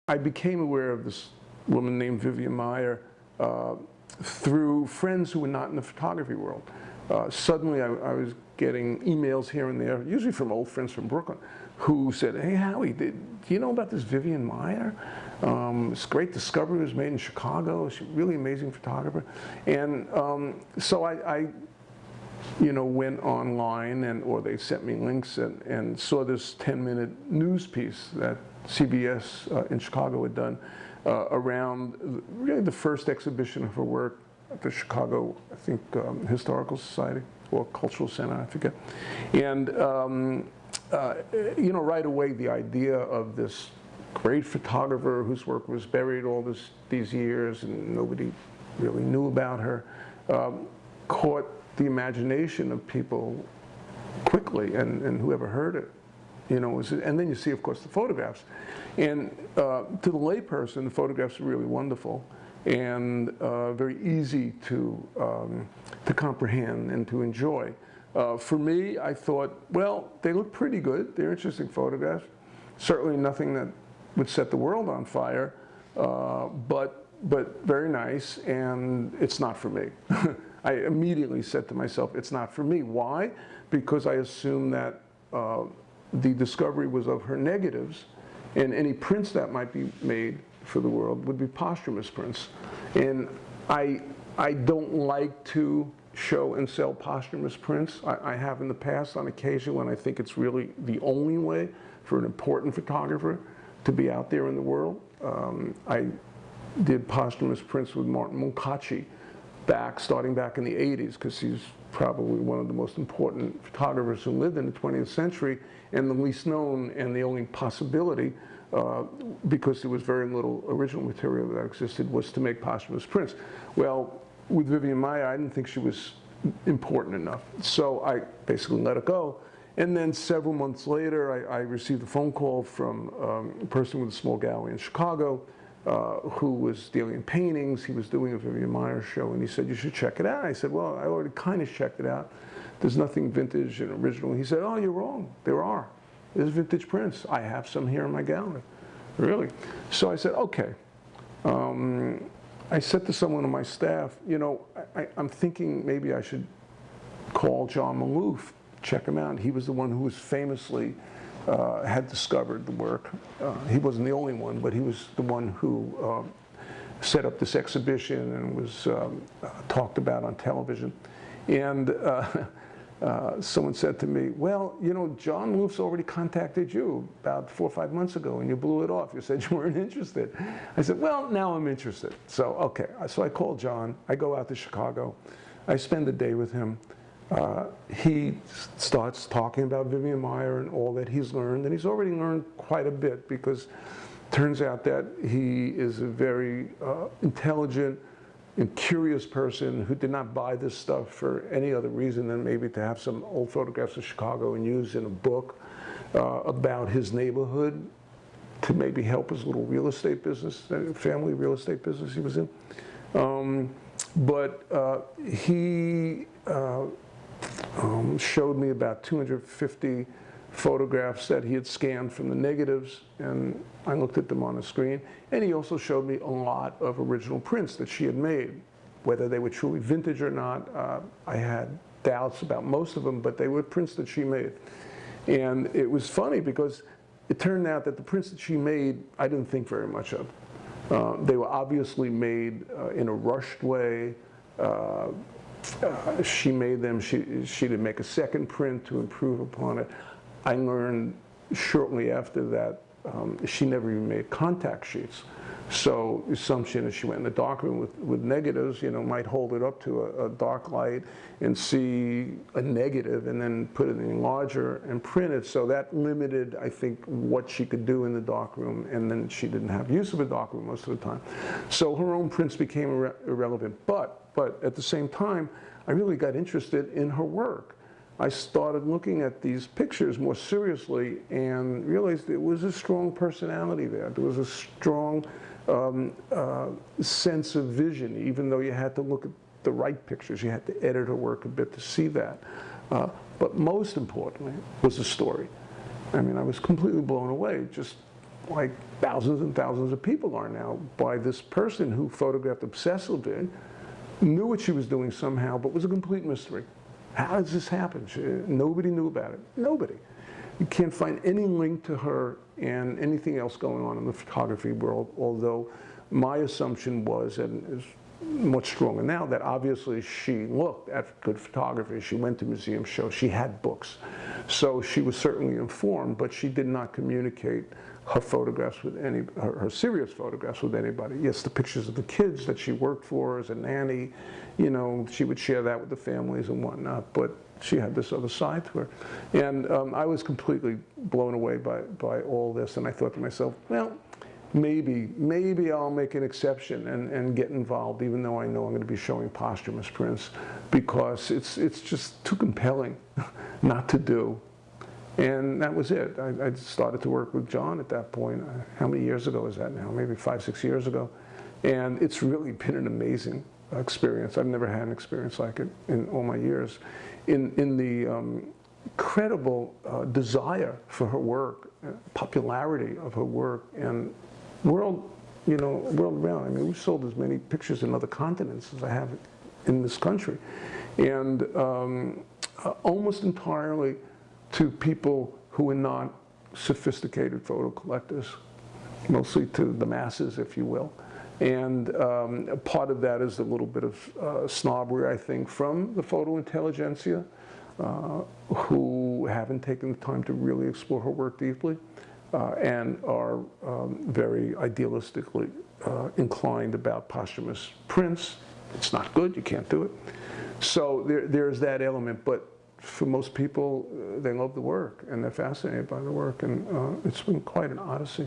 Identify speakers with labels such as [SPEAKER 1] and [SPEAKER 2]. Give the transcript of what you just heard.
[SPEAKER 1] I became aware of this woman named Vivian Maier through friends who were not in the photography world. Suddenly I was getting emails here and there, usually from old friends from Brooklyn, who said, "Hey Howie, do you know about this Vivian Maier? This great discovery was made in Chicago. She's a really amazing photographer." And so I went online, or they sent me links and saw this 10-minute news piece that CBS in Chicago had done around really the first exhibition of her work at the Chicago, I think, Historical Society or Cultural Center, I forget. And right away the idea of this great photographer whose work was buried all these years and nobody really knew about her caught the imagination of people quickly, and whoever heard it, and then you see, of course, the photographs. And to the layperson, the photographs are really wonderful and very easy to comprehend and to enjoy. For me, I thought, well, they look pretty good. They're interesting photographs. Certainly nothing that would set the world on fire, but very nice, and it's not for me. I immediately said to myself, it's not for me. Why? Because I assumed that the discovery was of her negatives, and any prints that might be made for the world would be posthumous prints. And I don't like to show and sell posthumous prints. I have in the past on occasion when I think it's really the only way for an important photographer to be out there in the world. I did posthumous prints with Martin Munkachi starting back in the 80s, because he's probably one of the most important photographers who lived in the 20th century, and the least known, and the only possibility, because there was very little original material that existed, was to make posthumous prints. Well, with Vivian Maier, I didn't think she was important enough, so I basically let it go. And then several months later, I received a phone call from a person with a small gallery in Chicago who was dealing in paintings. He was doing a Vivian Maier show, and he said, "You should check it out." I said, "Well, I already kind of checked it out. There's nothing vintage and original." He said, "Oh, you're wrong. There are. There's vintage prints. I have some here in my gallery." Really? So I said, "Okay." I said to someone on my staff, I'm thinking maybe I should call John Maloof, check him out. He was the one who was famously had discovered the work. He wasn't the only one, but he was the one who set up this exhibition and was talked about on television. And someone said to me, "Well, John Maloof's already contacted you about 4 or 5 months ago, and you blew it off. You said you weren't interested." I said, "Well, now I'm interested." So, okay. So I called John. I go out to Chicago. I spend the day with him. He starts talking about Vivian Maier and all that he's learned, and he's already learned quite a bit, because it turns out that he is a very intelligent and curious person who did not buy this stuff for any other reason than maybe to have some old photographs of Chicago and use in a book about his neighborhood to maybe help his little real estate business, family real estate business he was in. But he showed me about 250 photographs that he had scanned from the negatives, and I looked at them on the screen. And he also showed me a lot of original prints that she had made. Whether they were truly vintage or not, I had doubts about most of them, but they were prints that she made. And it was funny, because it turned out that the prints that she made, I didn't think very much of. They were obviously made in a rushed way. She made them, she didn't make a second print to improve upon it. I learned shortly after that she never even made contact sheets. So the assumption is she went in the darkroom with negatives, might hold it up to a dark light and see a negative and then put it in larger and print it. So that limited, I think, what she could do in the darkroom, and then she didn't have use of a darkroom most of the time. So her own prints became irrelevant. But at the same time, I really got interested in her work. I started looking at these pictures more seriously and realized there was a strong personality there. There was a strong sense of vision, even though you had to look at the right pictures. You had to edit her work a bit to see that. But most importantly was the story. I mean, I was completely blown away. Just like thousands and thousands of people are now, by this person who photographed obsessively, knew what she was doing somehow, but was a complete mystery. How does this happen? Nobody knew about it. Nobody. You can't find any link to her and anything else going on in the photography world, although my assumption was, and is much stronger now, that obviously she looked at good photography. She went to museum shows. She had books. So she was certainly informed, but she did not communicate her photographs with her serious photographs with anybody. Yes, the pictures of the kids that she worked for as a nanny, you know, she would share that with the families and whatnot, but she had this other side to her. And I was completely blown away by all this, and I thought to myself, well, maybe I'll make an exception and get involved, even though I know I'm going to be showing posthumous prints, because it's just too compelling not to do. And that was it. I started to work with John at that point. How many years ago is that now? Maybe 5, 6 years ago. And it's really been an amazing experience. I've never had an experience like it in all my years. In the incredible desire for her work, popularity of her work, and world around. I mean, we've sold as many pictures in other continents as I have in this country. And almost entirely to people who are not sophisticated photo collectors, mostly to the masses, if you will. And part of that is a little bit of snobbery, I think, from the photo intelligentsia, who haven't taken the time to really explore her work deeply, and are very idealistically inclined about posthumous prints. It's not good, you can't do it. So there's that element, but for most people, they love the work and they're fascinated by the work, and it's been quite an odyssey.